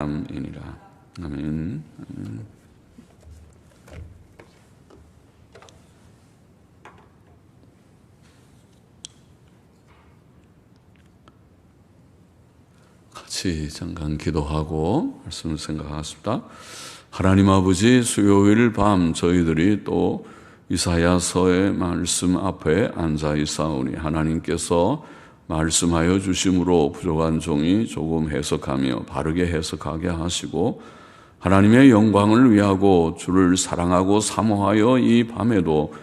이니라. 아멘. 같이 잠깐 기도하고 말씀을 생각하겠습니다. 하나님 아버지, 수요일 밤 저희들이 또 이사야서의 말씀 앞에 앉아 있사오니 하나님께서 말씀하여 주심으로 부족한 종이 조금 해석하며 바르게 해석하게 하시고 하나님의 영광을 위하고 주를 사랑하고 사모하여 이 밤에도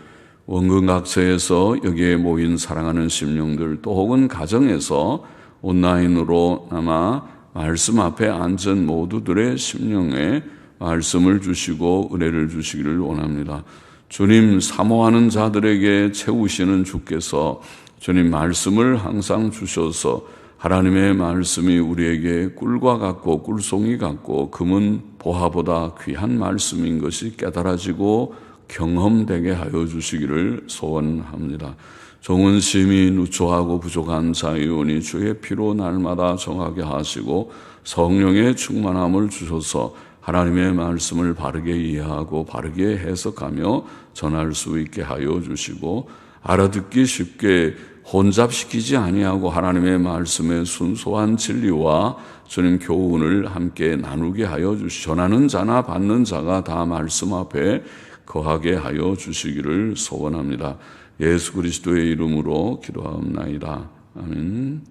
원근각처에서 여기에 모인 사랑하는 심령들 또 혹은 가정에서 온라인으로 아마 말씀 앞에 앉은 모두들의 심령에 말씀을 주시고 은혜를 주시기를 원합니다. 주님 사모하는 자들에게 채우시는 주께서 주님 말씀을 항상 주셔서 하나님의 말씀이 우리에게 꿀과 같고 꿀송이 같고 금은 보화보다 귀한 말씀인 것이 깨달아지고 경험되게 하여 주시기를 소원합니다. 종은 심히 누추하고 부족한 자이오니 주의 피로 날마다 정하게 하시고 성령의 충만함을 주셔서 하나님의 말씀을 바르게 이해하고 바르게 해석하며 전할 수 있게 하여 주시고 알아듣기 쉽게 혼잡시키지 아니하고 하나님의 말씀의 순수한 진리와 주님 교훈을 함께 나누게 하여 전하는 자나 받는 자가 다 말씀 앞에 거하게 하여 주시기를 소원합니다. 예수 그리스도의 이름으로 기도하옵나이다. 아멘.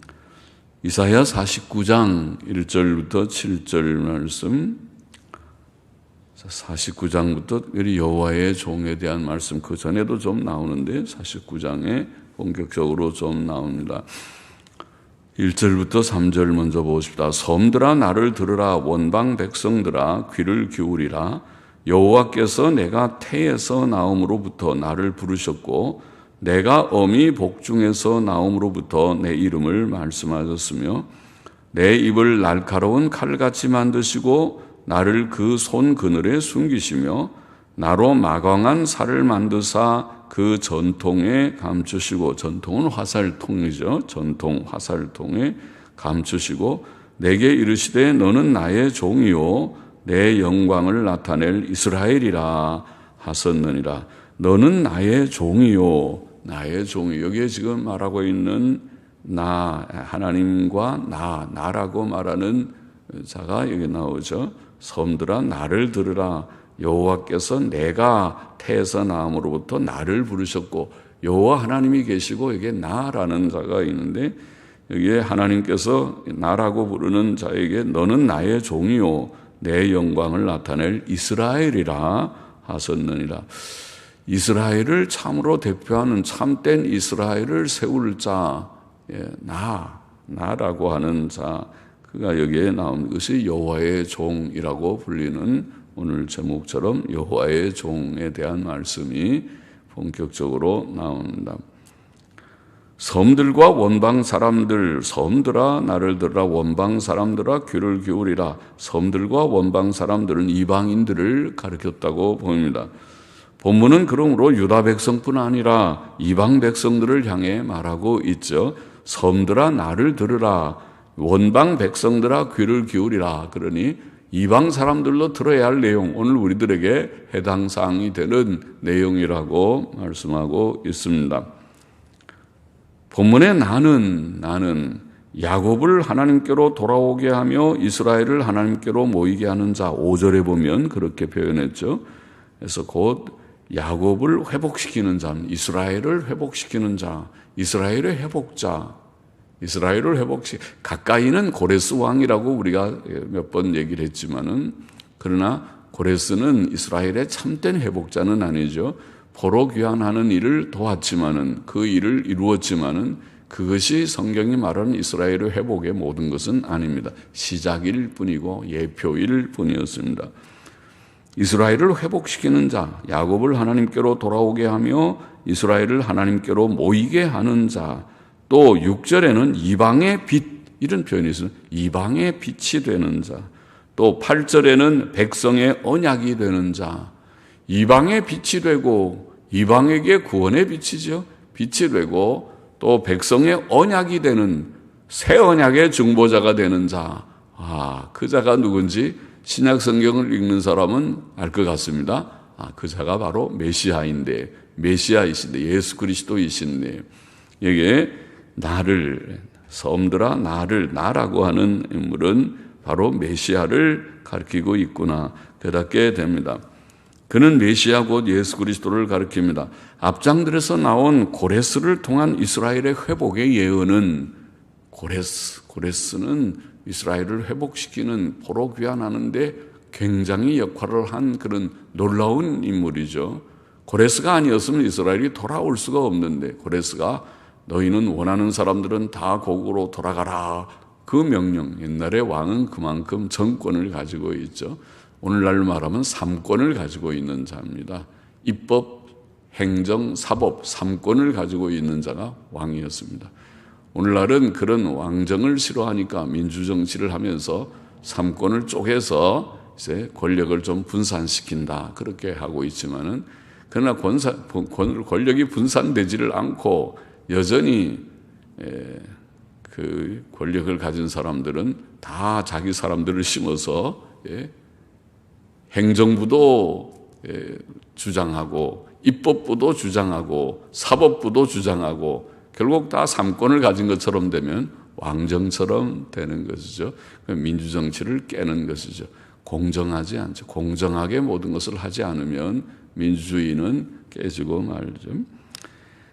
이사야 49장 1절부터 7절 말씀, 49장부터 우리 여호와의 종에 대한 말씀, 그 전에도 좀 나오는데 49장에 본격적으로 좀 나옵니다. 1절부터 3절 먼저 보십시다. 섬들아 나를 들으라, 원방 백성들아 귀를 기울이라. 여호와께서 내가 태에서 나옴으로부터 나를 부르셨고 내가 어미 복중에서 나옴으로부터 내 이름을 말씀하셨으며 내 입을 날카로운 칼같이 만드시고 나를 그 손 그늘에 숨기시며 나로 마광한 살을 만드사 그 전통에 감추시고, 전통은 화살통이죠. 전통 화살통에 감추시고 내게 이르시되 너는 나의 종이요 내 영광을 나타낼 이스라엘이라 하셨느니라. 너는 나의 종이요, 나의 종이. 여기에 지금 말하고 있는 나, 하나님과 나라고 말하는 자가 여기 나오죠. 섬들아 나를 들으라. 여호와께서 내가 태에서 나옴으로부터 나를 부르셨고, 여호와 하나님이 계시고 여기에 나라는 자가 있는데 여기에 하나님께서 나라고 부르는 자에게 너는 나의 종이요 내 영광을 나타낼 이스라엘이라 하셨느니라. 이스라엘을 참으로 대표하는 참된 이스라엘을 세울 자, 나라고 하는 자, 그가 여기에 나온 것이 여호와의 종이라고 불리는 오늘 제목처럼 여호와의 종에 대한 말씀이 본격적으로 나옵니다. 섬들과 원방 사람들, 섬들아 나를 들으라, 원방 사람들아 귀를 기울이라. 섬들과 원방 사람들은 이방인들을 가리켰다고 봅니다. 본문은 그러므로 유다 백성뿐 아니라 이방 백성들을 향해 말하고 있죠. 섬들아 나를 들으라, 원방 백성들아 귀를 기울이라. 그러니 이방 사람들로 들어야 할 내용, 오늘 우리들에게 해당 사항이 되는 내용이라고 말씀하고 있습니다. 본문의 나는 야곱을 하나님께로 돌아오게 하며 이스라엘을 하나님께로 모이게 하는 자, 5절에 보면 그렇게 표현했죠. 그래서 곧 야곱을 회복시키는 자, 이스라엘을 회복시키는 자, 이스라엘의 회복자, 이스라엘을 가까이는 고레스 왕이라고 우리가 몇 번 얘기를 했지만은, 그러나 고레스는 이스라엘의 참된 회복자는 아니죠. 포로 귀환하는 일을 도왔지만은, 그 일을 이루었지만은 그것이 성경이 말하는 이스라엘의 회복의 모든 것은 아닙니다. 시작일 뿐이고 예표일 뿐이었습니다. 이스라엘을 회복시키는 자, 야곱을 하나님께로 돌아오게 하며 이스라엘을 하나님께로 모이게 하는 자, 또 6절에는 이방의 빛, 이런 표현이 있어요. 이방의 빛이 되는 자. 또 8절에는 백성의 언약이 되는 자. 이방의 빛이 되고 이방에게 구원의 빛이죠. 빛이 되고 또 백성의 언약이 되는 새 언약의 중보자가 되는 자, 그 자가 누군지 신약 성경을 읽는 사람은 알 것 같습니다. 그 자가 바로 메시아이신데 예수 그리스도이신데, 여기에 나를, 섬들아 나라고 하는 인물은 바로 메시아를 가리키고 있구나 깨닫게 됩니다. 그는 메시아 곧 예수 그리스도를 가리킵니다. 앞장들에서 나온 고레스를 통한 이스라엘의 회복의 예언은, 고레스는 이스라엘을 회복시키는, 포로 귀환하는데 굉장히 역할을 한 그런 놀라운 인물이죠. 고레스가 아니었으면 이스라엘이 돌아올 수가 없는데, 고레스가 너희는 원하는 사람들은 다 고국으로 돌아가라, 그 명령, 옛날에 왕은 그만큼 정권을 가지고 있죠. 오늘날로 말하면 3권을 가지고 있는 자입니다. 입법, 행정, 사법 3권을 가지고 있는 자가 왕이었습니다. 오늘날은 그런 왕정을 싫어하니까 민주정치를 하면서 3권을 쪼개서 이제 권력을 좀 분산시킨다, 그렇게 하고 있지만은, 그러나 권력이 분산되지를 않고 여전히 그 권력을 가진 사람들은 다 자기 사람들을 심어서 행정부도 주장하고 입법부도 주장하고 사법부도 주장하고 결국 다 3권을 가진 것처럼 되면 왕정처럼 되는 것이죠. 민주정치를 깨는 것이죠. 공정하지 않죠. 공정하게 모든 것을 하지 않으면 민주주의는 깨지고 말죠.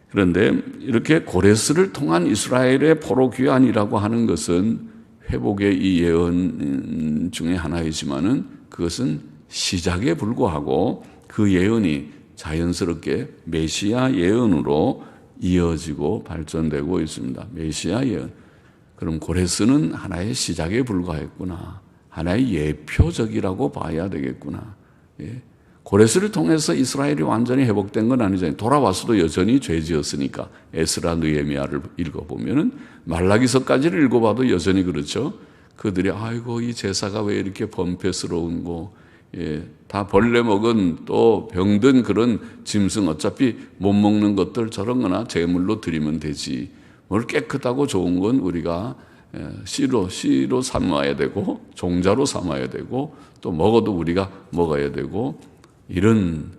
그런데 이렇게 고레스를 통한 이스라엘의 포로 귀환이라고 하는 것은 회복의 이 예언 중에 하나이지만은 그것은 시작에 불과하고, 그 예언이 자연스럽게 메시아 예언으로 이어지고 발전되고 있습니다. 메시아 예언. 그럼 고레스는 하나의 시작에 불과했구나, 하나의 예표적이라고 봐야 되겠구나. 고레스를 통해서 이스라엘이 완전히 회복된 건 아니잖아요. 돌아왔어도 여전히 죄지었으니까. 에스라 느헤미야를 읽어보면은, 말라기서까지를 읽어봐도 여전히 그렇죠. 그들이 아이고 이 제사가 왜 이렇게 범죄스러운고, 다 벌레 먹은 또 병든 그런 짐승, 어차피 못 먹는 것들 저런 거나 제물로 드리면 되지, 뭘 깨끗하고 좋은 건 우리가 씨로 삼아야 되고 종자로 삼아야 되고 또 먹어도 우리가 먹어야 되고, 이런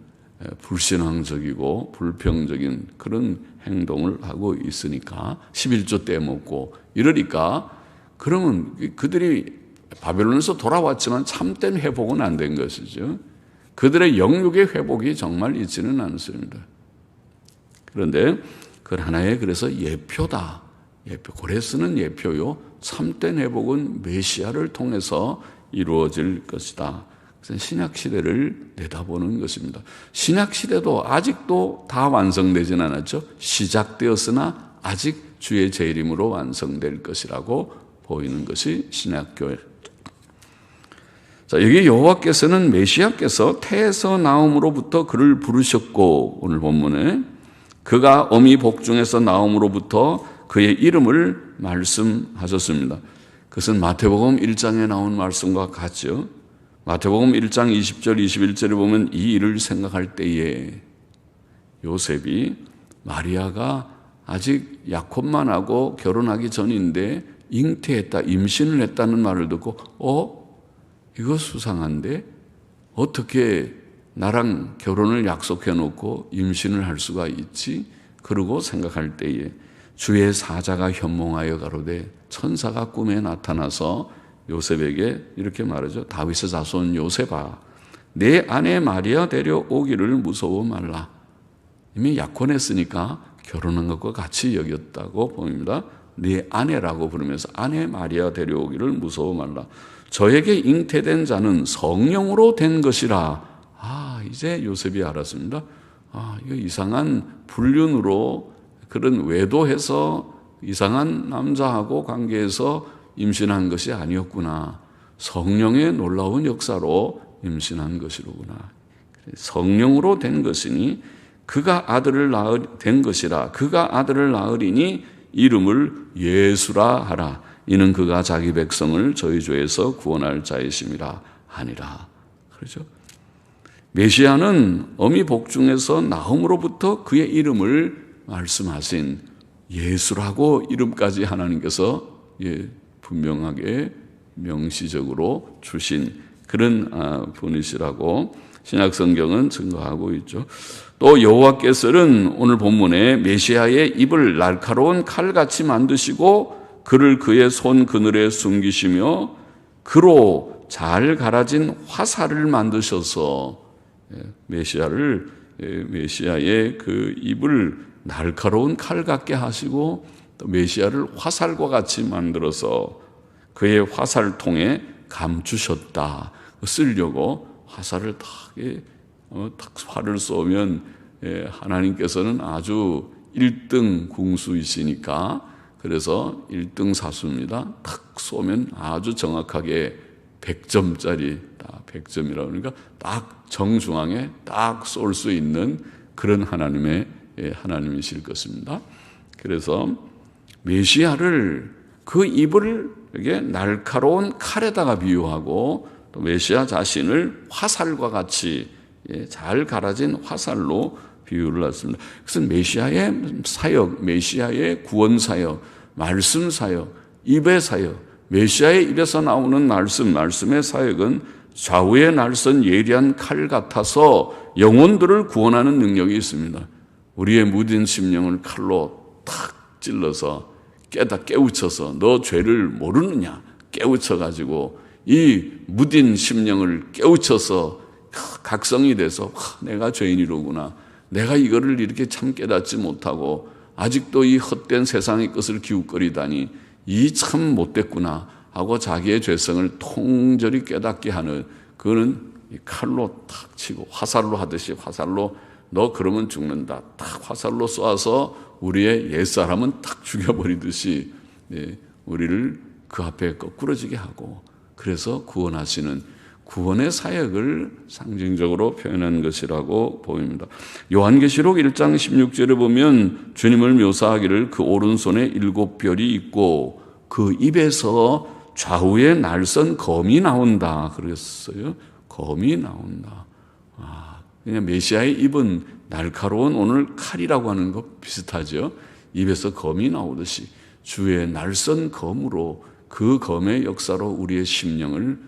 불신앙적이고 불평적인 그런 행동을 하고 있으니까 11조 떼먹고 이러니까, 그러면 그들이 바벨론에서 돌아왔지만 참된 회복은 안 된 것이죠. 그들의 영육의 회복이 정말 있지는 않습니다. 그런데 그 하나의 그래서 예표다. 고레스는 예표요, 참된 회복은 메시아를 통해서 이루어질 것이다. 신약 시대를 내다보는 것입니다. 신약 시대도 아직도 다 완성되진 않았죠. 시작되었으나 아직 주의 재림으로 완성될 것이라고 보이는 것이 신약 교회. 자, 여기 여호와께서는 메시아께서 태에서 나옴으로부터 그를 부르셨고, 오늘 본문에 그가 어미 복중에서 나옴으로부터 그의 이름을 말씀하셨습니다. 그것은 마태복음 1장에 나온 말씀과 같죠. 마태복음 1장 20절 21절에 보면 이 일을 생각할 때에 요셉이 마리아가 아직 약혼만 하고 결혼하기 전인데 잉태했다, 임신을 했다는 말을 듣고 이거 수상한데 어떻게 나랑 결혼을 약속해 놓고 임신을 할 수가 있지? 그러고 생각할 때에 주의 사자가 현몽하여 가로되, 천사가 꿈에 나타나서 요셉에게 이렇게 말하죠. 다윗의 자손 요셉아, 내 아내 마리아 데려오기를 무서워 말라. 이미 약혼했으니까 결혼한 것과 같이 여겼다고 봅니다. 네 아내라고 부르면서 아내 마리아 데려오기를 무서워 말라. 저에게 잉태된 자는 성령으로 된 것이라. 이제 요셉이 알았습니다. 이거 이상한 불륜으로, 그런 외도해서 이상한 남자하고 관계해서 임신한 것이 아니었구나. 성령의 놀라운 역사로 임신한 것이로구나. 성령으로 된 것이니 그가 아들을 된 것이라. 그가 아들을 낳으리니 이름을 예수라 하라. 이는 그가 자기 백성을 저희 죄에서 구원할 자이심이라 하니라. 그렇죠? 메시아는 어미 복중에서 나옴으로부터 그의 이름을 말씀하신 예수라고 이름까지 하나님께서 분명하게 명시적으로 주신 그런 분이시라고 신약 성경은 증거하고 있죠. 또 여호와께서는 오늘 본문에 메시아의 입을 날카로운 칼같이 만드시고 그를 그의 손 그늘에 숨기시며 그로 잘 갈아진 화살을 만드셔서 메시아의 그 입을 날카로운 칼 같게 하시고 또 메시아를 화살과 같이 만들어서 그의 화살통에 감추셨다. 쓰려고 화살을 탁 활을 쏘면 하나님께서는 아주 1등 궁수이시니까 그래서 1등 사수입니다. 탁 쏘면 아주 정확하게 100점짜리 100점이라고 그러니까 딱 정중앙에 딱 쏠 수 있는 그런 하나님이실 것입니다. 그래서 메시아를 그 입을 이게 날카로운 칼에다가 비유하고 또 메시아 자신을 화살과 같이 잘 갈아진 화살로 비유를 했습니다. 그래서 메시아의 사역, 메시아의 구원 사역, 말씀 사역, 입의 사역, 메시아의 입에서 나오는 말씀의 사역은 좌우의 날선 예리한 칼 같아서 영혼들을 구원하는 능력이 있습니다. 우리의 무딘 심령을 칼로 탁 찔러서 깨우쳐서 너 죄를 모르느냐 깨우쳐가지고 이 무딘 심령을 깨우쳐서 각성이 돼서 내가 죄인이로구나. 내가 이거를 이렇게 참 깨닫지 못하고 아직도 이 헛된 세상의 것을 기웃거리다니 이 참 못됐구나 하고 자기의 죄성을 통절히 깨닫게 하는 그거는 칼로 탁 치고 화살로 하듯이 화살로 너 그러면 죽는다. 딱 화살로 쏘아서 우리의 옛사람은 탁 죽여버리듯이 우리를 그 앞에 거꾸러지게 하고 그래서 구원하시는 구원의 사역을 상징적으로 표현한 것이라고 보입니다. 요한계시록 1장 16절에 보면 주님을 묘사하기를 그 오른손에 7별이 있고 그 입에서 좌우에 날선 검이 나온다 그랬어요. 검이 나온다. 그냥 메시아의 입은 날카로운 오늘 칼이라고 하는 것 비슷하죠. 입에서 검이 나오듯이 주의 날선 검으로 그 검의 역사로 우리의 심령을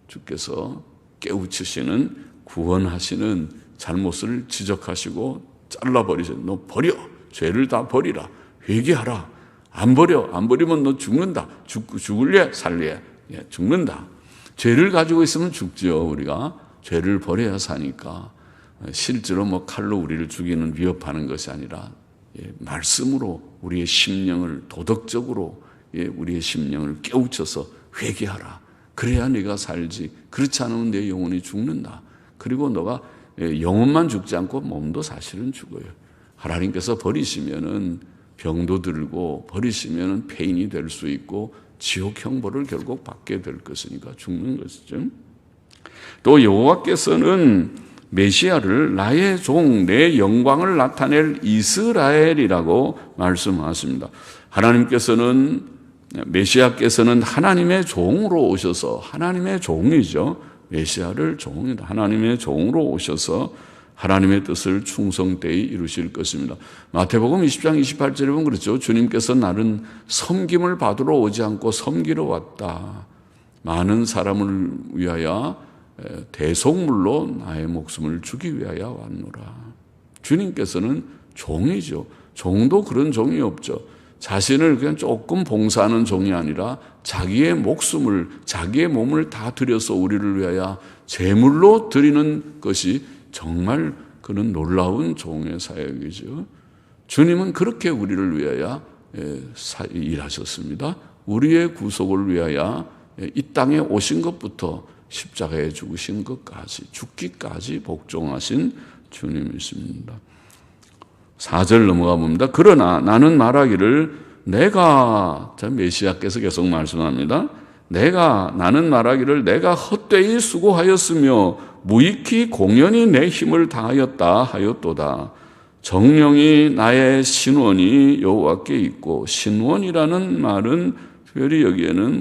주께서 깨우치시는 구원하시는 잘못을 지적하시고 잘라버리세요. 너 버려. 죄를 다 버리라. 회개하라. 안 버리면 너 죽는다. 죽을래? 살래? 죽는다. 죄를 가지고 있으면 죽죠. 우리가 죄를 버려야 사니까 실제로 칼로 우리를 죽이는 위협하는 것이 아니라 말씀으로 우리의 심령을 도덕적으로 우리의 심령을 깨우쳐서 회개하라. 그래야 네가 살지. 그렇지 않으면 내 영혼이 죽는다. 그리고 너가 영혼만 죽지 않고 몸도 사실은 죽어요. 하나님께서 버리시면은 병도 들고 버리시면은 폐인이 될 수 있고 지옥 형벌을 결국 받게 될 것이니까 죽는 것이죠. 또 여호와께서는 메시아를 나의 종, 내 영광을 나타낼 이스라엘이라고 말씀하십니다. 메시아께서는 하나님의 종으로 오셔서 하나님의 종이죠. 메시아를 종이다. 하나님의 종으로 오셔서 하나님의 뜻을 충성되이 이루실 것입니다. 마태복음 20장 28절에 보면 그렇죠. 주님께서 나는 섬김을 받으러 오지 않고 섬기러 왔다. 많은 사람을 위하여 대속물로 나의 목숨을 주기 위하여 왔노라. 주님께서는 종이죠. 종도 그런 종이 없죠. 자신을 그냥 조금 봉사하는 종이 아니라 자기의 목숨을, 자기의 몸을 다 들여서 우리를 위하여 제물로 드리는 것이 정말 그는 놀라운 종의 사역이죠. 주님은 그렇게 우리를 위하여 일하셨습니다. 우리의 구속을 위하여 이 땅에 오신 것부터 십자가에 죽으신 것까지, 죽기까지 복종하신 주님이십니다. 4절 넘어가 봅니다. 그러나 나는 말하기를 메시아께서 계속 말씀합니다. 나는 말하기를 내가 헛되이 수고하였으며 무익히 공연히 내 힘을 다하였다 하였도다. 정령이 나의 신원이 여호와께 있고, 신원이라는 말은 특별히 여기에는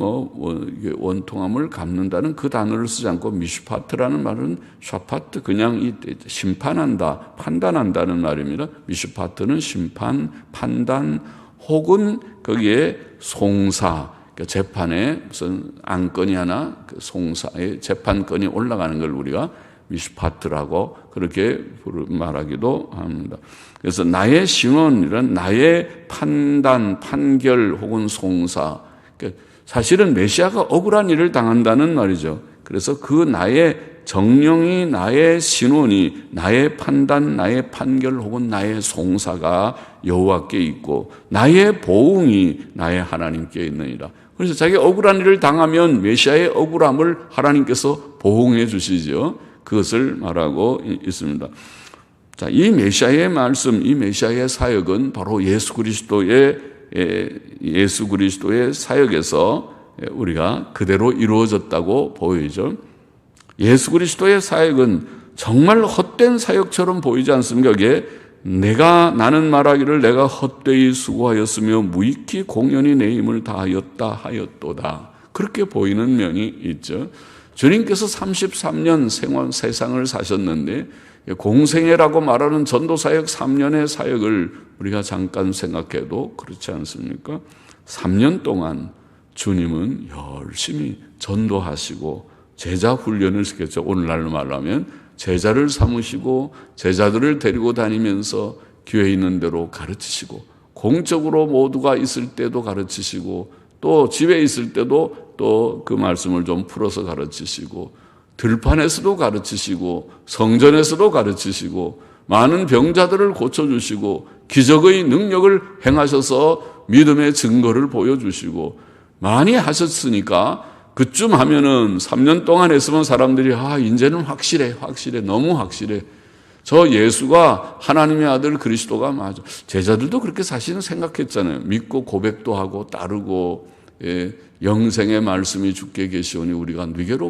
원통함을 갚는다는 그 단어를 쓰지 않고 미슈파트라는 말은 샤파트, 그냥 심판한다, 판단한다는 말입니다. 미슈파트는 심판, 판단 혹은 거기에 송사, 그러니까 재판에 무슨 안건이 하나 그 송사의 재판건이 올라가는 걸 우리가 미슈파트라고 그렇게 말하기도 합니다. 그래서 나의 신원이란 나의 판단, 판결 혹은 송사. 그러니까 사실은 메시아가 억울한 일을 당한다는 말이죠. 그래서 그 나의 정령이, 나의 신원이, 나의 판단, 나의 판결 혹은 나의 송사가 여호와께 있고 나의 보응이 나의 하나님께 있느니라. 그래서 자기가 억울한 일을 당하면 메시아의 억울함을 하나님께서 보응해 주시죠. 그것을 말하고 있습니다. 자, 이 메시아의 말씀, 이 메시아의 사역은 바로 예수 그리스도의 사역에서 우리가 그대로 이루어졌다고 보이죠. 예수 그리스도의 사역은 정말 헛된 사역처럼 보이지 않습니까? 여기에 나는 말하기를 내가 헛되이 수고하였으며 무익히 공연히 내 힘을 다하였다 하였도다. 그렇게 보이는 면이 있죠. 주님께서 33년 세상을 사셨는데 공생애라고 말하는 전도사역 3년의 사역을 우리가 잠깐 생각해도 그렇지 않습니까? 3년 동안 주님은 열심히 전도하시고 제자 훈련을 시켰죠. 오늘날로 말하면 제자를 삼으시고 제자들을 데리고 다니면서 교회 있는 대로 가르치시고 공적으로 모두가 있을 때도 가르치시고 또 집에 있을 때도 또 그 말씀을 좀 풀어서 가르치시고 들판에서도 가르치시고 성전에서도 가르치시고 많은 병자들을 고쳐주시고 기적의 능력을 행하셔서 믿음의 증거를 보여주시고 많이 하셨으니까 그쯤 하면은 3년 동안 했으면 사람들이 이제는 확실해 너무 확실해 저 예수가 하나님의 아들 그리스도가 맞아. 제자들도 그렇게 사실은 생각했잖아요. 믿고 고백도 하고 따르고 영생의 말씀이 주께 계시오니 우리가 누게로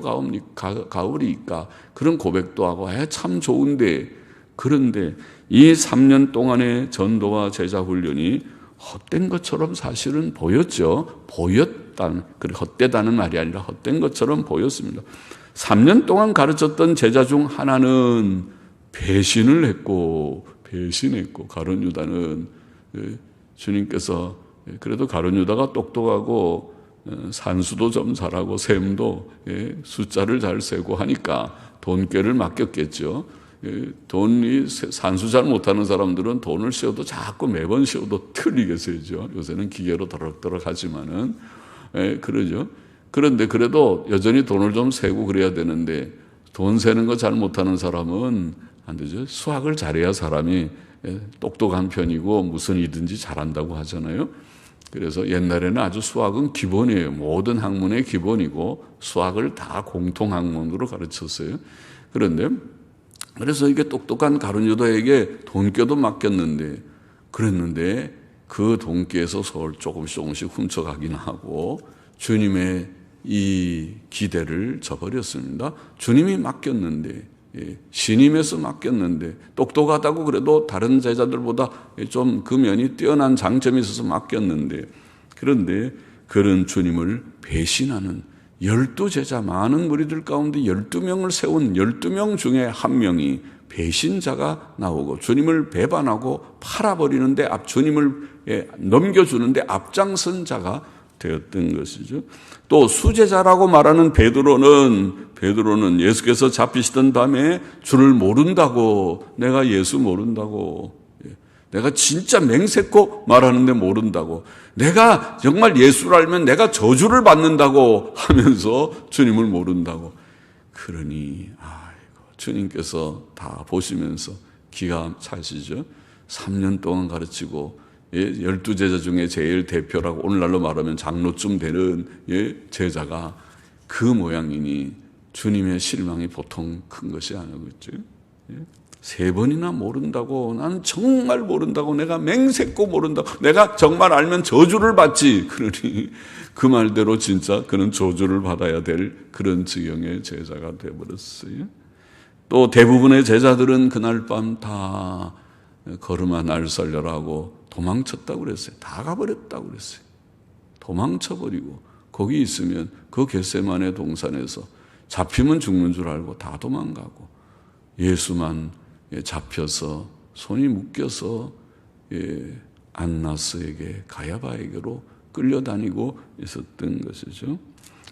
가오리이까 그런 고백도 하고 참 좋은데 그런데 이 3년 동안의 전도와 제자 훈련이 헛된 것처럼 사실은 보였죠. 헛되다는 말이 아니라 헛된 것처럼 보였습니다. 3년 동안 가르쳤던 제자 중 하나는 배신했고 가룟 유다는 주님께서 그래도 가룟 유다가 똑똑하고 산수도 좀 잘하고 셈도 숫자를 잘 세고 하니까 돈꾀를 맡겼겠죠. 돈이 산수 잘 못하는 사람들은 돈을 씌워도 자꾸 매번 씌워도 틀리게 세죠. 요새는 기계로 더럭더럭 하지만은 그러죠. 그런데 그래도 여전히 돈을 좀 세고 그래야 되는데 돈 세는 거 잘 못하는 사람은 안 되죠. 수학을 잘해야 사람이 똑똑한 편이고 무슨 일든지 잘한다고 하잖아요. 그래서 옛날에는 아주 수학은 기본이에요. 모든 학문의 기본이고 수학을 다 공통학문으로 가르쳤어요. 그래서 이게 똑똑한 가룟 유다에게 돈꾀도 맡겼는데 그랬는데 그 돈꾀에서 조금씩 훔쳐가긴 하고 주님의 이 기대를 저버렸습니다. 주님이 맡겼는데 신임에서 맡겼는데 똑똑하다고 그래도 다른 제자들보다 좀 그 면이 뛰어난 장점이 있어서 맡겼는데 그런데 그런 주님을 배신하는 12제자 많은 무리들 가운데 12명을 세운 12명 중에 한 명이 배신자가 나오고 주님을 배반하고 팔아버리는데 주님을 넘겨주는데 앞장선 자가 되었던 것이죠. 또 수제자라고 말하는 베드로는 예수께서 잡히시던 밤에 주를 모른다고 내가 예수 모른다고 내가 진짜 맹세코 말하는데 모른다고 내가 정말 예수를 알면 내가 저주를 받는다고 하면서 주님을 모른다고 그러니 주님께서 다 보시면서 기가 차시죠. 3년 동안 가르치고 12제자 중에 제일 대표라고 오늘날로 말하면 장로쯤 되는 제자가 그 모양이니 주님의 실망이 보통 큰 것이 아니겠죠. 3번이나 모른다고 나는 정말 모른다고 내가 맹세코 모른다고 내가 정말 알면 저주를 받지. 그러니 그 말대로 진짜 그는 저주를 받아야 될 그런 지경의 제자가 되어버렸어요. 또 대부분의 제자들은 그날 밤 다 걸음아 날 살려라고 도망쳤다고 그랬어요. 다 가버렸다고 그랬어요. 도망쳐버리고 거기 있으면 그 겟세마네 동산에서 잡히면 죽는 줄 알고 다 도망가고 예수만 잡혀서 손이 묶여서 안나스에게 가야바에게로 끌려다니고 있었던 것이죠.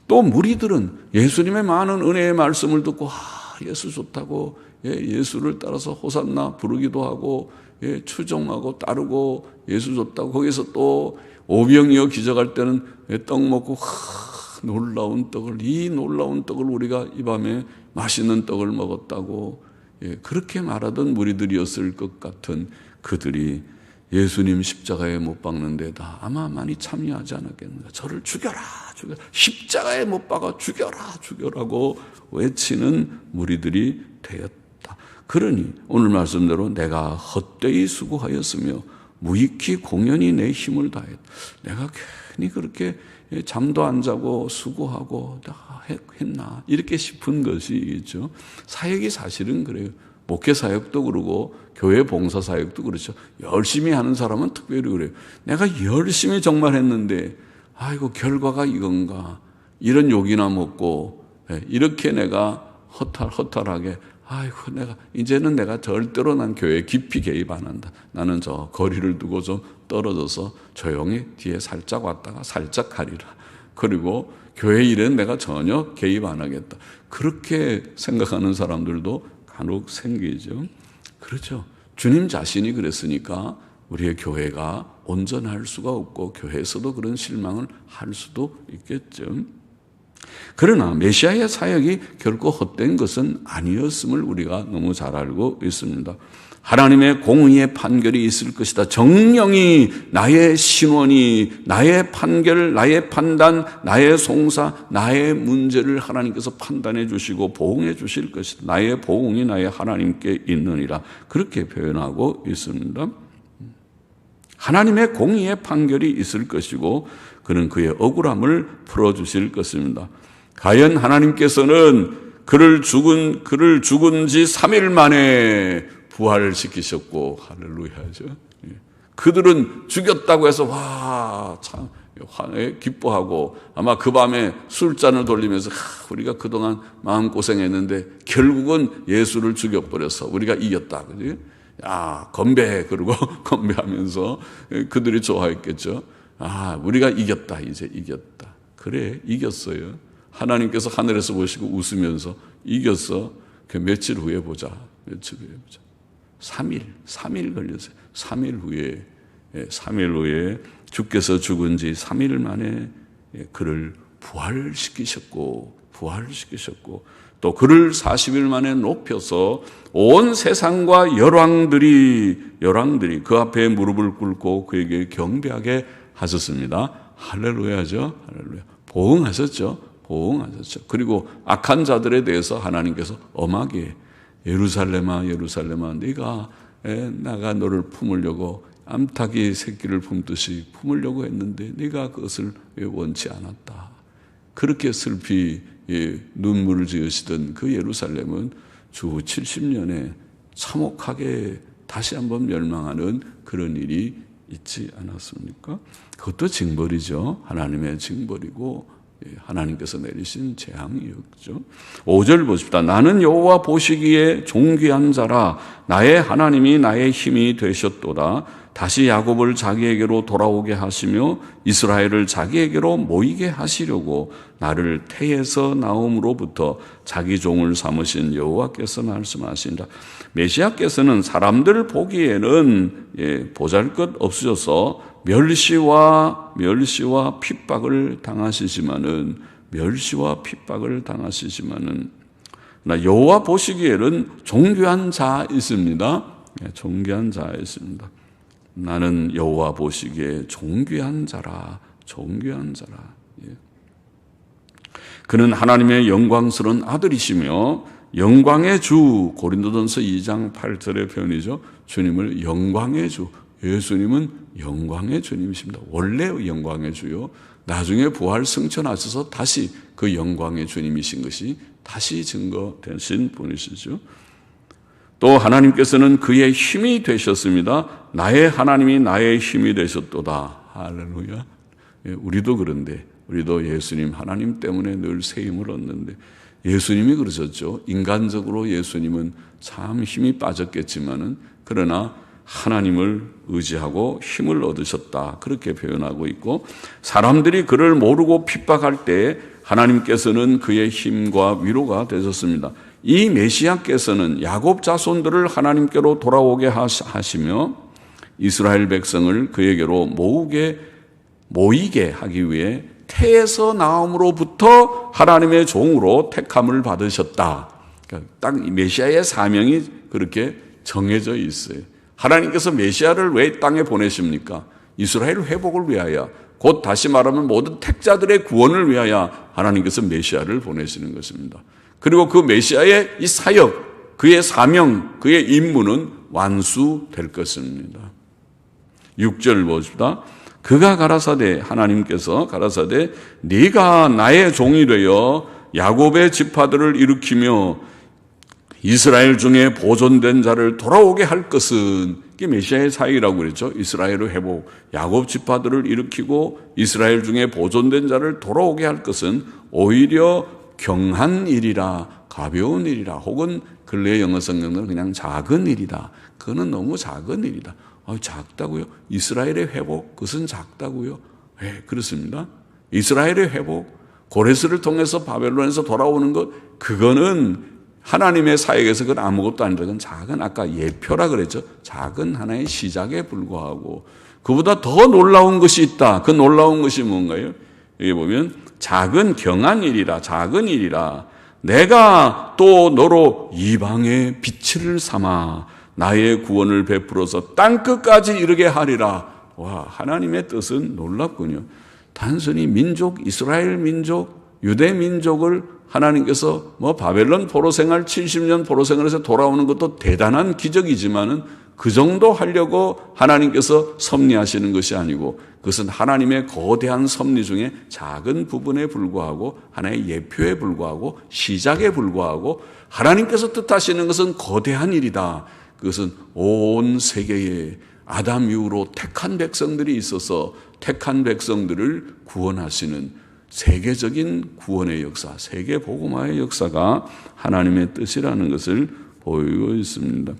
또 무리들은 예수님의 많은 은혜의 말씀을 듣고 예수 좋다고 예수를 따라서 호산나 부르기도 하고 추종하고 따르고 예수 좋다고 거기서 또 오병이어 기적할 때는 떡 먹고 놀라운 떡을 이 놀라운 떡을 우리가 이 밤에 맛있는 떡을 먹었다고 그렇게 말하던 무리들이었을 것 같은 그들이 예수님 십자가에 못 박는 데다 아마 많이 참여하지 않았겠는가. 저를 죽여라 죽여라 십자가에 못 박아 죽여라 죽여라고 외치는 무리들이 되었다. 그러니 오늘 말씀대로 내가 헛되이 수고하였으며 무익히 공연히 내 힘을 다했다. 내가 괜히 그렇게 잠도 안 자고 수고하고 했나 이렇게 싶은 것이죠. 사역이 사실은 그래요. 목회 사역도 그러고 교회 봉사 사역도 그렇죠. 열심히 하는 사람은 특별히 그래요. 내가 열심히 정말 했는데 아이고 결과가 이건가 이런 욕이나 먹고 이렇게 내가 허탈하게 아이고 이제는 내가 절대로 난 교회에 깊이 개입 안 한다. 나는 저 거리를 두고 좀 떨어져서 조용히 뒤에 살짝 왔다가 살짝 가리라. 그리고 교회 일에는 내가 전혀 개입 안 하겠다. 그렇게 생각하는 사람들도 간혹 생기죠. 그렇죠. 주님 자신이 그랬으니까 우리의 교회가 온전할 수가 없고 교회에서도 그런 실망을 할 수도 있겠죠. 그러나 메시아의 사역이 결코 헛된 것은 아니었음을 우리가 너무 잘 알고 있습니다. 하나님의 공의의 판결이 있을 것이다. 정령이 나의 신원이 나의 판결, 나의 판단, 나의 송사, 나의 문제를 하나님께서 판단해 주시고 보응해 주실 것이다. 나의 보응이 나의 하나님께 있느니라. 그렇게 표현하고 있습니다. 하나님의 공의의 판결이 있을 것이고 그는 그의 억울함을 풀어주실 것입니다. 과연 하나님께서는 그를 죽은 지 3일 만에 부활시키셨고 할렐루야죠. 그들은 죽였다고 해서 참 기뻐하고 아마 그 밤에 술잔을 돌리면서 우리가 그동안 마음고생했는데 결국은 예수를 죽여버려서 우리가 이겼다. 그지? 건배해. 그러고 건배하면서 그들이 좋아했겠죠. 우리가 이겼다. 이제 이겼다. 그래, 이겼어요. 하나님께서 하늘에서 보시고 웃으면서 이겼어. 그 며칠 후에 보자. 3일 걸렸어요. 3일 후에 주께서 죽은 지 3일 만에 그를 부활시키셨고 또 그를 40일 만에 높여서 온 세상과 열왕들이 그 앞에 무릎을 꿇고 그에게 경배하게 하셨습니다. 할렐루야죠. 할렐루야. 보응하셨죠. 그리고 악한 자들에 대해서 하나님께서 엄하게 예루살렘아 내가 너를 품으려고 암탉이 새끼를 품듯이 품으려고 했는데 네가 그것을 왜 원치 않았다. 그렇게 슬피 눈물을 지으시던 그 예루살렘은 주 70년에 참혹하게 다시 한번 멸망하는 그런 일이 있지 않았습니까? 그것도 징벌이죠. 하나님의 징벌이고 하나님께서 내리신 재앙이었죠. 5절 보십시다. 나는 여호와 보시기에 존귀한 자라 나의 하나님이 나의 힘이 되셨도다. 다시 야곱을 자기에게로 돌아오게 하시며 이스라엘을 자기에게로 모이게 하시려고 나를 태에서 나옴으로부터 자기 종을 삼으신 여호와께서 말씀하신다. 메시아께서는 사람들 보기에는 보잘것 없으셔서 멸시와 핍박을 당하시지만은 여호와 보시기에는 존귀한 자이십니다. 존귀한 자이십니다. 나는 여호와 보시기에 존귀한 자라. 그는 하나님의 영광스러운 아들이시며 영광의 주, 고린도전서 2장 8절의 표현이죠. 주님을 영광의 주, 예수님은 영광의 주님이십니다. 원래 영광의 주요. 나중에 부활 승천하셔서 다시 그 영광의 주님이신 것이 다시 증거되신 분이시죠. 또 하나님께서는 그의 힘이 되셨습니다. 나의 하나님이 나의 힘이 되셨도다. 할렐루야. 우리도 그런데 우리도 예수님 하나님 때문에 늘 새 힘을 얻는데 예수님이 그러셨죠. 인간적으로 예수님은 참 힘이 빠졌겠지만은 그러나 하나님을 의지하고 힘을 얻으셨다. 그렇게 표현하고 있고, 사람들이 그를 모르고 핍박할 때 하나님께서는 그의 힘과 위로가 되셨습니다. 이 메시아께서는 야곱 자손들을 하나님께로 돌아오게 하시며 이스라엘 백성을 그에게로 모이게 하기 위해 태에서 나옴으로부터 하나님의 종으로 택함을 받으셨다. 그러니까 딱 메시아의 사명이 그렇게 정해져 있어요. 하나님께서 메시아를 왜 땅에 보내십니까? 이스라엘 회복을 위하여, 곧 다시 말하면 모든 택자들의 구원을 위하여 하나님께서 메시아를 보내시는 것입니다. 그리고 그 메시아의 이 사역, 그의 사명, 그의 임무는 완수될 것입니다. 6절 보십시다. 그가 가라사대, 하나님께서 가라사대, 네가 나의 종이 되어 야곱의 지파들을 일으키며 이스라엘 중에 보존된 자를 돌아오게 할 것은, 이게 메시아의 사역이라고 그랬죠. 이스라엘의 회복, 야곱 지파들을 일으키고 이스라엘 중에 보존된 자를 돌아오게 할 것은 오히려 경한 일이라, 가벼운 일이라, 혹은 근래 영어 성경은 그냥 작은 일이다. 그거는 너무 작은 일이다. 작다고요? 이스라엘의 회복, 그것은 작다고요? 네, 그렇습니다. 이스라엘의 회복, 고레스를 통해서 바벨론에서 돌아오는 것, 그거는 하나님의 사역에서 그건 아무것도 아니다. 그건 작은, 아까 예표라 그랬죠. 작은 하나의 시작에 불과하고, 그보다 더 놀라운 것이 있다. 그 놀라운 것이 뭔가요? 여기 보면 작은 경한 일이라, 작은 일이라, 내가 또 너로 이방의 빛을 삼아 나의 구원을 베풀어서 땅끝까지 이르게 하리라. 와, 하나님의 뜻은 놀랍군요. 단순히 민족, 이스라엘 민족, 유대 민족을 하나님께서 바벨론 포로 생활 70년 포로 생활에서 돌아오는 것도 대단한 기적이지만은 그 정도 하려고 하나님께서 섭리하시는 것이 아니고, 그것은 하나님의 거대한 섭리 중에 작은 부분에 불과하고 하나의 예표에 불과하고 시작에 불과하고, 하나님께서 뜻하시는 것은 거대한 일이다. 그것은 온 세계에 아담 이후로 택한 백성들이 있어서 택한 백성들을 구원하시는 세계적인 구원의 역사, 세계 복음화의 역사가 하나님의 뜻이라는 것을 보이고 있습니다.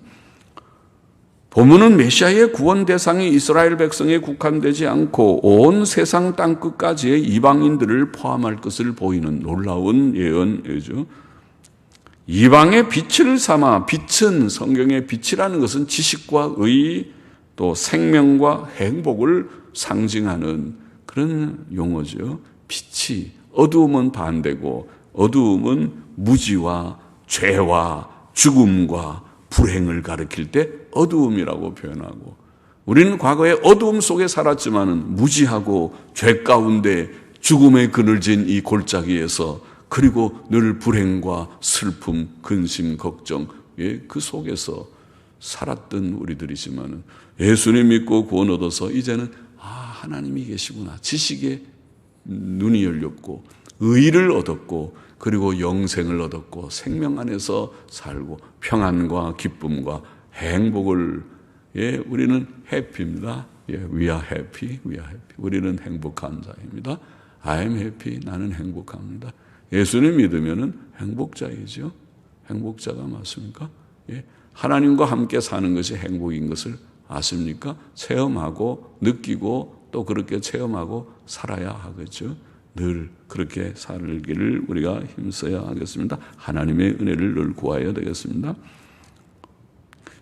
본문은 메시아의 구원 대상이 이스라엘 백성에 국한되지 않고 온 세상 땅끝까지의 이방인들을 포함할 것을 보이는 놀라운 예언이죠. 이방의 빛을 삼아, 빛은, 성경의 빛이라는 것은 지식과 의, 또 생명과 행복을 상징하는 그런 용어죠. 빛이, 어두움은 반대고, 어두움은 무지와 죄와 죽음과 불행을 가리킬 때 어두움이라고 표현하고, 우리는 과거에 어두움 속에 살았지만은 무지하고 죄 가운데 죽음에 그늘진 이 골짜기에서, 그리고 늘 불행과 슬픔, 근심, 걱정, 그 속에서 살았던 우리들이지만은 예수님 믿고 구원 얻어서 이제는 하나님이 계시구나, 지식에 눈이 열렸고 의를 얻었고, 그리고 영생을 얻었고 생명 안에서 살고 평안과 기쁨과 행복을, 우리는 해피입니다. We are happy, we are happy. 우리는 행복한 자입니다. I am happy, 나는 행복합니다. 예수님 믿으면은 행복자이죠. 행복자가 맞습니까? 하나님과 함께 사는 것이 행복인 것을 아십니까? 체험하고 느끼고 또 그렇게 체험하고 살아야 하겠죠. 늘 그렇게 살기를 우리가 힘써야 하겠습니다. 하나님의 은혜를 늘 구하여야 되겠습니다.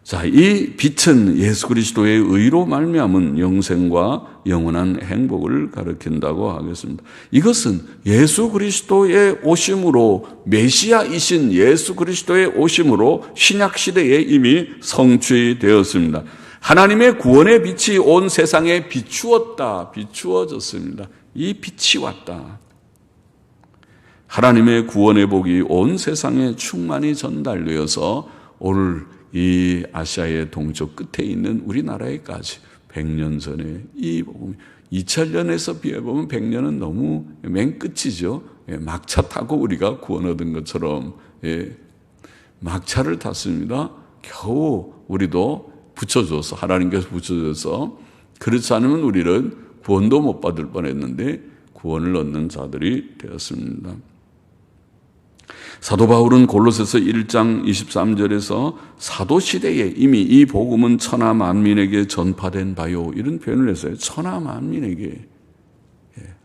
자, 이 빛은 예수 그리스도의 의로 말미암은 영생과 영원한 행복을 가리킨다고 하겠습니다. 이것은 예수 그리스도의 오심으로, 메시아이신 예수 그리스도의 오심으로 신약 시대에 이미 성취되었습니다. 하나님의 구원의 빛이 온 세상에 비추어졌습니다. 이 빛이 왔다. 하나님의 구원의 복이 온 세상에 충만히 전달되어서 오늘 이 아시아의 동쪽 끝에 있는 우리나라에까지 100년 전에 이 복음이, 2000년에서 비해보면 100년은 너무 맨 끝이죠. 막차 타고 우리가 구원 얻은 것처럼 막차를 탔습니다. 겨우 우리도 붙여줘서, 하나님께서 붙여줘서, 그렇지 않으면 우리는 구원도 못 받을 뻔했는데 구원을 얻는 자들이 되었습니다. 사도 바울은 골로새서 1장 23절에서 사도 시대에 이미 이 복음은 천하 만민에게 전파된 바요, 이런 표현을 했어요. 천하 만민에게,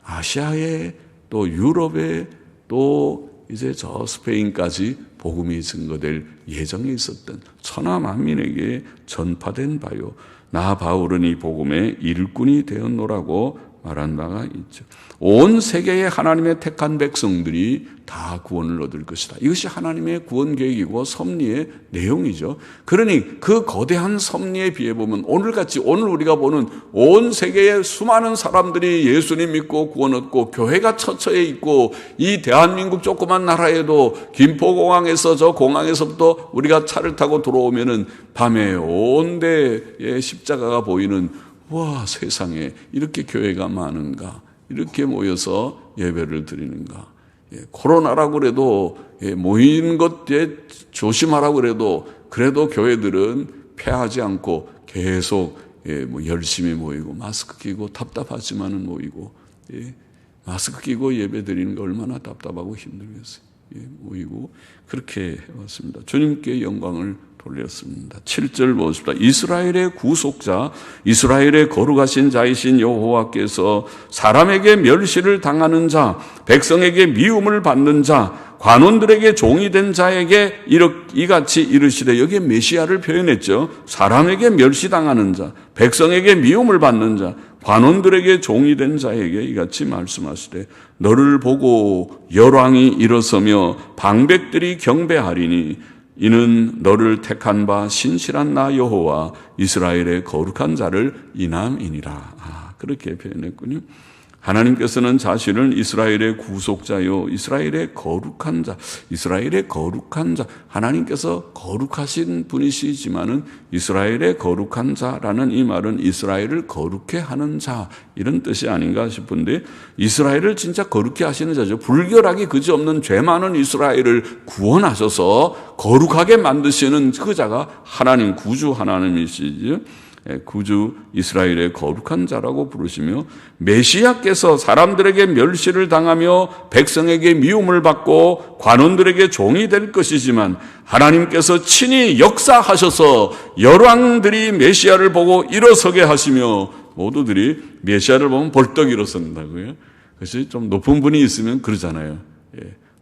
아시아에 또 유럽에 또 이제 저 스페인까지 복음이 증거될 예정에 있었던 천하 만민에게 전파된 바요, 나 바울은 이 복음의 일꾼이 되었노라고 말한 바가 있죠. 온 세계의 하나님의 택한 백성들이 다 구원을 얻을 것이다. 이것이 하나님의 구원 계획이고 섭리의 내용이죠. 그러니 그 거대한 섭리에 비해 보면 오늘같이 오늘 우리가 보는 온 세계의 수많은 사람들이 예수님 믿고 구원 얻고 교회가 처처에 있고, 이 대한민국 조그만 나라에도 김포공항에서 저 공항에서부터 우리가 차를 타고 들어오면은 밤에 온 데에 십자가가 보이는, 와, 세상에 이렇게 교회가 많은가, 이렇게 모여서 예배를 드리는가. 코로나라고 그래도 모이는 것에 조심하라고 그래도 교회들은 패하지 않고 계속 열심히 모이고, 마스크 끼고 답답하지만은 모이고, 마스크 끼고 예배 드리는 게 얼마나 답답하고 힘들겠어요. 모이고 그렇게 해왔습니다. 주님께 영광을 돌렸습니다. 7절 보십시다. 이스라엘의 구속자, 이스라엘의 거룩하신 자이신 여호와께서 사람에게 멸시를 당하는 자, 백성에게 미움을 받는 자, 관원들에게 종이 된 자에게 이같이 이르시되, 여기에 메시아를 표현했죠. 사람에게 멸시당하는 자, 백성에게 미움을 받는 자, 관원들에게 종이 된 자에게 이같이 말씀하시되, 너를 보고 열왕이 일어서며 방백들이 경배하리니 이는 너를 택한 바 신실한 나 여호와 이스라엘의 거룩한 자를 인함이니라. 그렇게 표현했군요. 하나님께서는 자신을 이스라엘의 구속자요, 이스라엘의 거룩한 자, 이스라엘의 거룩한 자, 하나님께서 거룩하신 분이시지만은 이스라엘의 거룩한 자라는 이 말은 이스라엘을 거룩해 하는 자, 이런 뜻이 아닌가 싶은데, 이스라엘을 진짜 거룩해 하시는 자죠. 불결하기 그지없는 죄 많은 이스라엘을 구원하셔서 거룩하게 만드시는 그 자가 하나님, 구주 하나님이시죠. 구주 이스라엘의 거룩한 자라고 부르시며, 메시아께서 사람들에게 멸시를 당하며 백성에게 미움을 받고 관원들에게 종이 될 것이지만, 하나님께서 친히 역사하셔서 열왕들이 메시아를 보고 일어서게 하시며, 모두들이 메시아를 보면 벌떡 일어선다고요. 그것이 좀 높은 분이 있으면 그러잖아요.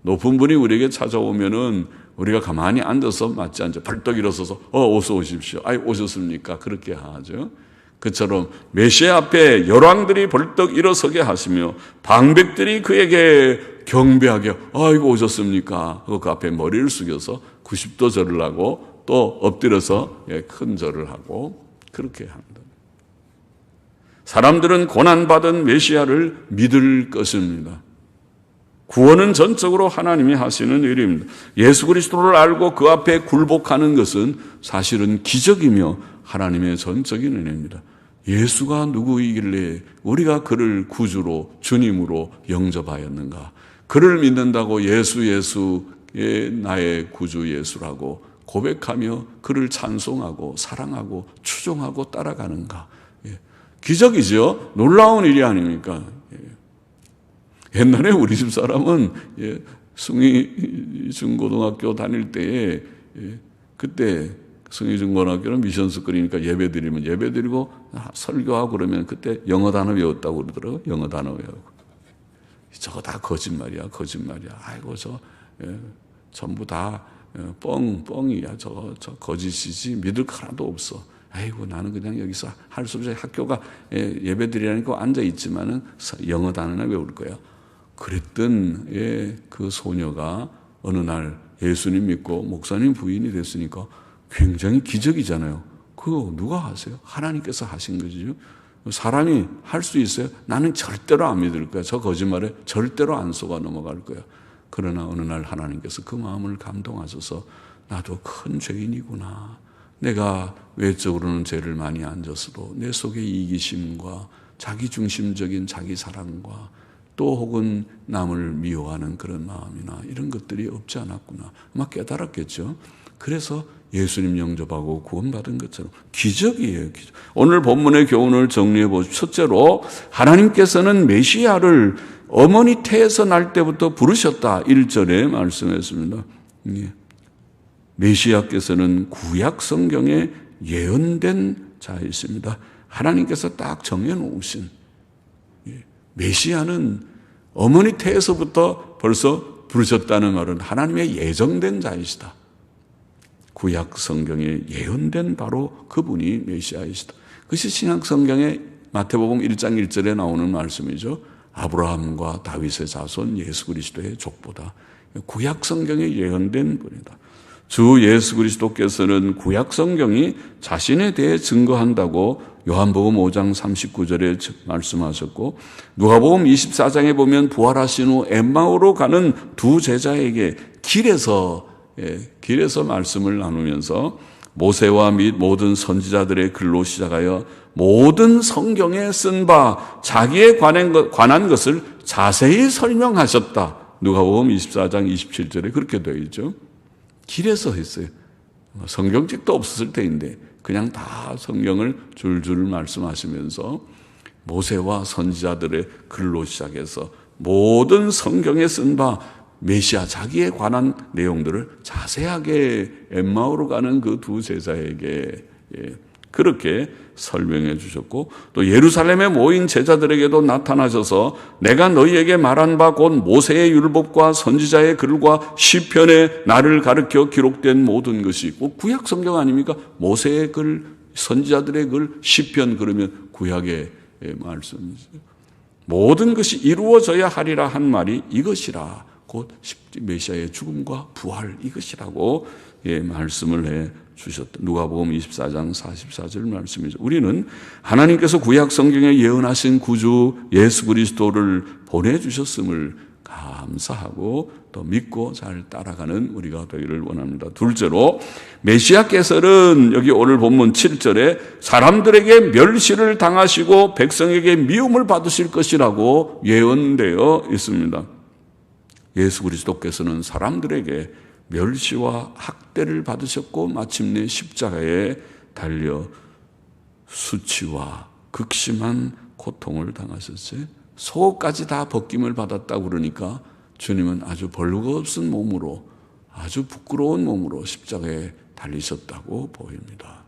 높은 분이 우리에게 찾아오면은 우리가 가만히 앉아서 맞지 않죠. 벌떡 일어서서 어서 오십시오. 오셨습니까? 그렇게 하죠. 그처럼 메시아 앞에 열왕들이 벌떡 일어서게 하시며 방백들이 그에게 경배하게 아이고 오셨습니까? 그 앞에 머리를 숙여서 90도 절을 하고 또 엎드려서 큰 절을 하고 그렇게 합니다. 사람들은 고난받은 메시아를 믿을 것입니다. 구원은 전적으로 하나님이 하시는 일입니다. 예수 그리스도를 알고 그 앞에 굴복하는 것은 사실은 기적이며 하나님의 전적인 은혜입니다. 예수가 누구이길래 우리가 그를 구주로 주님으로 영접하였는가? 그를 믿는다고 예수의 나의 구주 예수라고 고백하며 그를 찬송하고 사랑하고 추종하고 따라가는가? 기적이죠. 놀라운 일이 아닙니까? 옛날에 우리 집 사람은 숭의중고등학교 다닐 때에 그때 숭의중고등학교는 미션스 끓이니까 예배드리면 예배드리고 설교하고 그러면 그때 영어 단어 외웠다고 그러더라고요. 영어 단어 외우고. 저거 다 거짓말이야. 아이고 전부 다 뻥이야. 저 거짓이지 믿을 거 하나도 없어. 아이고 나는 그냥 여기서 할 수 없이 학교가 예배드리라니까 앉아 있지만은 영어 단어나 외울 거야. 그랬던 그 소녀가 어느 날 예수님 믿고 목사님 부인이 됐으니까 굉장히 기적이잖아요. 그거 누가 하세요? 하나님께서 하신 거죠. 사람이 할 수 있어요? 나는 절대로 안 믿을 거야. 저 거짓말에 절대로 안 속아 넘어갈 거야. 그러나 어느 날 하나님께서 그 마음을 감동하셔서 나도 큰 죄인이구나. 내가 외적으로는 죄를 많이 안 졌어도 내 속에 이기심과 자기중심적인 자기 사랑과 또 혹은 남을 미워하는 그런 마음이나 이런 것들이 없지 않았구나. 아마 깨달았겠죠. 그래서 예수님 영접하고 구원받은 것처럼 기적이에요. 기적. 오늘 본문의 교훈을 정리해 보십시오. 첫째로 하나님께서는 메시아를 어머니 태에서 날 때부터 부르셨다. 1절에 말씀했습니다. 메시아께서는 구약 성경에 예언된 자이십니다. 하나님께서 딱 정해놓으신 메시아는 어머니 태에서부터 벌써 부르셨다는 말은 하나님의 예정된 자이시다. 구약 성경에 예언된 바로 그분이 메시아이시다. 그것이 신약 성경의 마태복음 1장 1절에 나오는 말씀이죠. 아브라함과 다윗의 자손 예수 그리스도의 족보다. 구약 성경에 예언된 분이다. 주 예수 그리스도께서는 구약 성경이 자신에 대해 증거한다고 요한복음 5장 39절에 말씀하셨고, 누가복음 24장에 보면 부활하신 후 엠마오로 가는 두 제자에게 길에서 말씀을 나누면서 모세와 및 모든 선지자들의 글로 시작하여 모든 성경에 쓴 바 자기에 관한 것을 자세히 설명하셨다. 누가복음 24장 27절에 그렇게 되어 있죠. 길에서 했어요. 성경책도 없었을 때인데 그냥 다 성경을 줄줄 말씀하시면서 모세와 선지자들의 글로 시작해서 모든 성경에 쓴 바 메시아 자기에 관한 내용들을 자세하게 엠마오로 가는 그 두 제자에게 그렇게 설명해 주셨고, 또 예루살렘에 모인 제자들에게도 나타나셔서 내가 너희에게 말한 바 곧 모세의 율법과 선지자의 글과 시편에 나를 가르쳐 기록된 모든 것이 있고, 구약 성경 아닙니까? 모세의 글, 선지자들의 글, 시편 그러면 구약의 말씀이죠. 모든 것이 이루어져야 하리라 한 말이 이것이라. 곧 메시아의 죽음과 부활 이것이라고 말씀을 해 주셨다. 누가복음 24장 44절 말씀이죠. 우리는 하나님께서 구약 성경에 예언하신 구주 예수 그리스도를 보내주셨음을 감사하고 또 믿고 잘 따라가는 우리가 되기를 원합니다. 둘째로 메시아께서는 여기 오늘 본문 7절에 사람들에게 멸시를 당하시고 백성에게 미움을 받으실 것이라고 예언되어 있습니다. 예수 그리스도께서는 사람들에게 멸시와 학대를 받으셨고 마침내 십자가에 달려 수치와 극심한 고통을 당하셨어요. 속옷까지 다 벗김을 받았다고 그러니까 주님은 아주 벌거벗은 몸으로 아주 부끄러운 몸으로 십자가에 달리셨다고 보입니다.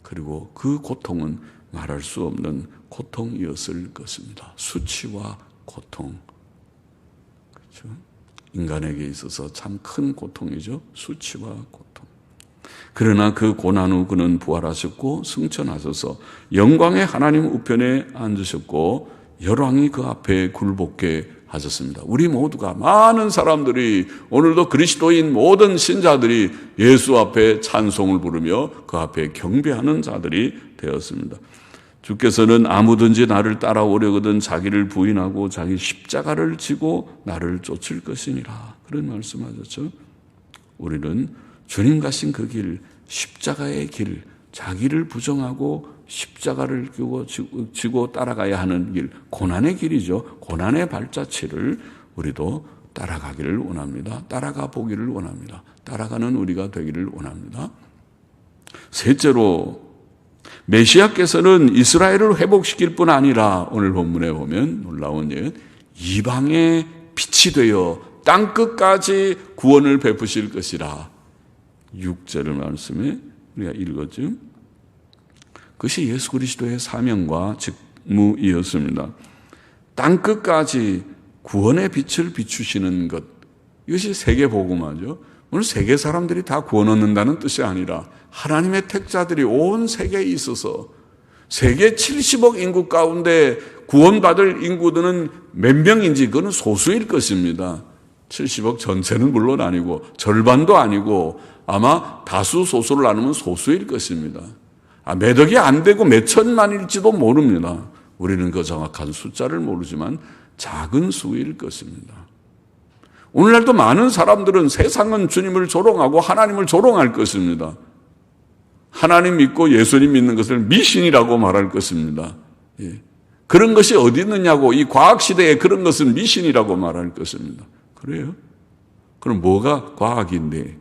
그리고 그 고통은 말할 수 없는 고통이었을 것입니다. 수치와 고통. 그렇죠? 인간에게 있어서 참 큰 고통이죠. 수치와 고통. 그러나 그 고난 후 그는 부활하셨고 승천하셔서 영광의 하나님 우편에 앉으셨고 열왕이 그 앞에 굴복게 하셨습니다. 우리 모두가 많은 사람들이 오늘도 그리스도인 모든 신자들이 예수 앞에 찬송을 부르며 그 앞에 경배하는 자들이 되었습니다. 주께서는 아무든지 나를 따라오려거든 자기를 부인하고 자기 십자가를 지고 나를 쫓을 것이니라. 그런 말씀하셨죠. 우리는 주님 가신 그 길, 십자가의 길, 자기를 부정하고 십자가를 지고 따라가야 하는 길, 고난의 길이죠. 고난의 발자취를 우리도 따라가기를 원합니다. 따라가 보기를 원합니다. 따라가는 우리가 되기를 원합니다. 셋째로 메시아께서는 이스라엘을 회복시킬 뿐 아니라 오늘 본문에 보면 놀라운 예언, 이방의 빛이 되어 땅끝까지 구원을 베푸실 것이라. 6절의 말씀에 우리가 읽었죠. 그것이 예수 그리스도의 사명과 직무이었습니다. 땅끝까지 구원의 빛을 비추시는 것, 이것이 세계복음화죠. 오늘 세계 사람들이 다 구원 얻는다는 뜻이 아니라 하나님의 택자들이 온 세계에 있어서 세계 70억 인구 가운데 구원받을 인구들은 몇 명인지 그건 소수일 것입니다. 70억 전체는 물론 아니고 절반도 아니고 아마 다수 소수를 나누면 소수일 것입니다. 몇 억이 안 되고 몇 천만일지도 모릅니다. 우리는 그 정확한 숫자를 모르지만 작은 수일 것입니다. 오늘날도 많은 사람들은 세상은 주님을 조롱하고 하나님을 조롱할 것입니다. 하나님 믿고 예수님 믿는 것을 미신이라고 말할 것입니다. 그런 것이 어디 있느냐고. 이 과학시대에 그런 것은 미신이라고 말할 것입니다. 그래요? 그럼 뭐가 과학인데?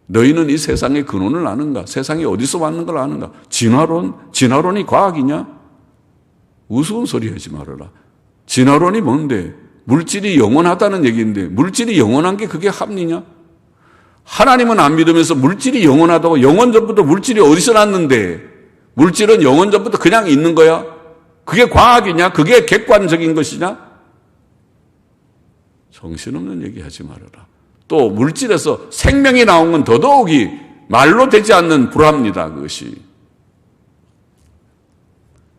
너희는 이 세상의 근원을 아는가? 세상이 어디서 왔는 걸 아는가? 진화론이 과학이냐? 우스운 소리 하지 말아라. 진화론이 뭔데? 물질이 영원하다는 얘기인데 물질이 영원한 게 그게 합리냐? 하나님은 안 믿으면서 물질이 영원하다고. 영원 전부터 물질이 어디서 났는데? 물질은 영원 전부터 그냥 있는 거야? 그게 과학이냐? 그게 객관적인 것이냐? 정신없는 얘기하지 말아라. 또 물질에서 생명이 나온 건 더더욱이 말로 되지 않는 불합니다.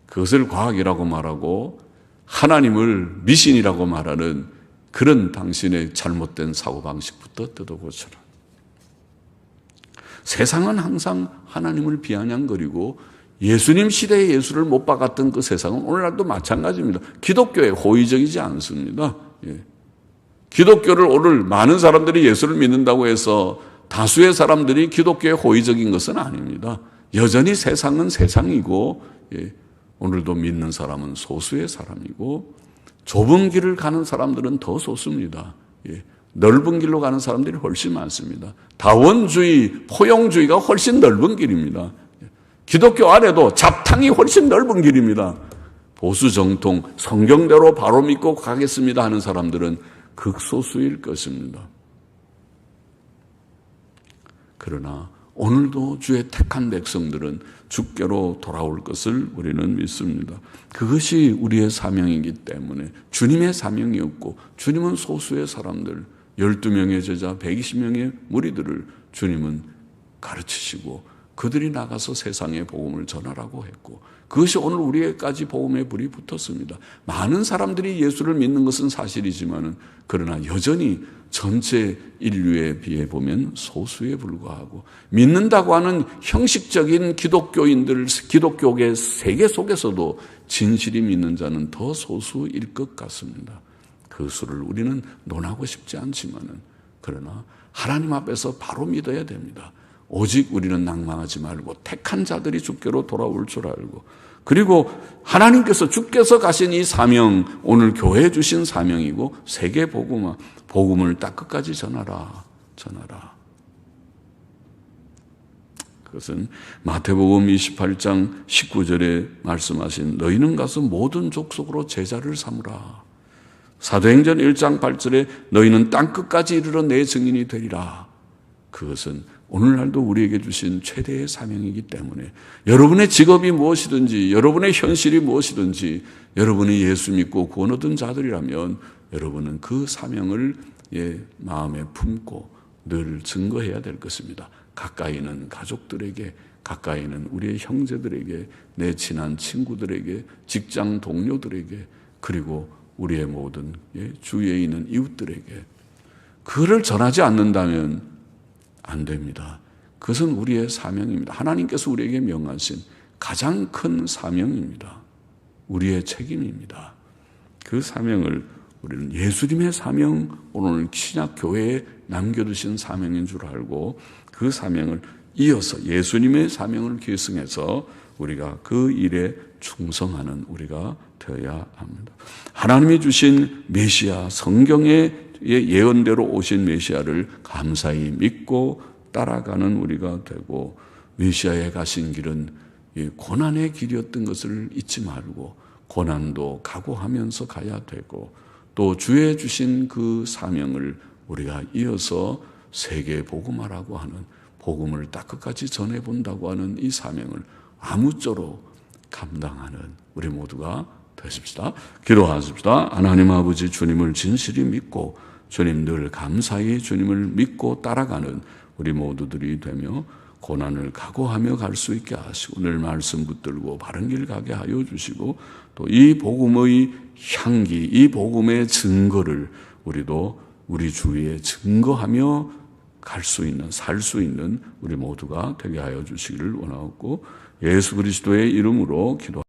그것을 과학이라고 말하고 하나님을 미신이라고 말하는 그런 당신의 잘못된 사고방식부터 뜯어고쳐라. 세상은 항상 하나님을 비아냥거리고 예수님 시대의 예수를 못 박았던 그 세상은 오늘날도 마찬가지입니다. 기독교에 호의적이지 않습니다. 기독교를 오늘 많은 사람들이 예수를 믿는다고 해서 다수의 사람들이 기독교에 호의적인 것은 아닙니다. 여전히 세상은 세상이고 오늘도 믿는 사람은 소수의 사람이고 좁은 길을 가는 사람들은 더 소수입니다. 넓은 길로 가는 사람들이 훨씬 많습니다. 다원주의, 포용주의가 훨씬 넓은 길입니다. 기독교 안에도 잡탕이 훨씬 넓은 길입니다. 보수 정통, 성경대로 바로 믿고 가겠습니다 하는 사람들은 극소수일 것입니다. 그러나 오늘도 주의 택한 백성들은 주께로 돌아올 것을 우리는 믿습니다. 그것이 우리의 사명이기 때문에 주님의 사명이었고 주님은 소수의 사람들 12명의 제자 120명의 무리들을 주님은 가르치시고 그들이 나가서 세상에 복음을 전하라고 했고 그것이 오늘 우리에게까지 복음의 불이 붙었습니다. 많은 사람들이 예수를 믿는 것은 사실이지만 그러나 여전히 전체 인류에 비해 보면 소수에 불과하고 믿는다고 하는 형식적인 기독교인들, 기독교계 세계 속에서도 진실이 믿는 자는 더 소수일 것 같습니다. 그 수를 우리는 논하고 싶지 않지만은 그러나 하나님 앞에서 바로 믿어야 됩니다. 오직 우리는 낭망하지 말고 택한 자들이 주께로 돌아올 줄 알고 그리고 하나님께서 주께서 가신 이 사명 오늘 교회에 주신 사명이고 세계 복음을 딱 끝까지 전하라. 그것은 마태복음 28장 19절에 말씀하신 너희는 가서 모든 족속으로 제자를 삼으라. 사도행전 1장 8절에 너희는 땅끝까지 이르러 내 증인이 되리라. 그것은 오늘날도 우리에게 주신 최대의 사명이기 때문에 여러분의 직업이 무엇이든지 여러분의 현실이 무엇이든지 여러분이 예수 믿고 구원 얻은 자들이라면 여러분은 그 사명을 마음에 품고 늘 증거해야 될 것입니다. 가까이는 가족들에게, 가까이는 우리의 형제들에게, 내 친한 친구들에게, 직장 동료들에게 그리고 우리의 모든 주위에 있는 이웃들에게 그를 전하지 않는다면 안 됩니다. 그것은 우리의 사명입니다. 하나님께서 우리에게 명하신 가장 큰 사명입니다. 우리의 책임입니다. 그 사명을 우리는 예수님의 사명, 오늘 신약 교회에 남겨두신 사명인 줄 알고 그 사명을 이어서 예수님의 사명을 계승해서 우리가 그 일에 충성하는 우리가 되어야 합니다. 하나님이 주신 메시아, 성경의 예언대로 오신 메시아를 감사히 믿고 따라가는 우리가 되고 메시아에 가신 길은 고난의 길이었던 것을 잊지 말고 고난도 각오하면서 가야 되고 또 주의 주신 그 사명을 우리가 이어서 세계 복음화라고 하는 복음을 딱 끝까지 전해본다고 하는 이 사명을 아무쪼록 감당하는 우리 모두가 되십시다. 기도하십시다. 하나님 아버지 주님을 진실히 믿고 주님 늘 감사히 주님을 믿고 따라가는 우리 모두들이 되며 고난을 각오하며 갈 수 있게 하시고 늘 말씀 붙들고 바른 길 가게 하여 주시고 또 이 복음의 향기, 이 복음의 증거를 우리도 우리 주위에 증거하며 갈 수 있는, 살 수 있는 우리 모두가 되게 하여 주시기를 원하옵고 예수 그리스도의 이름으로 기도합니다.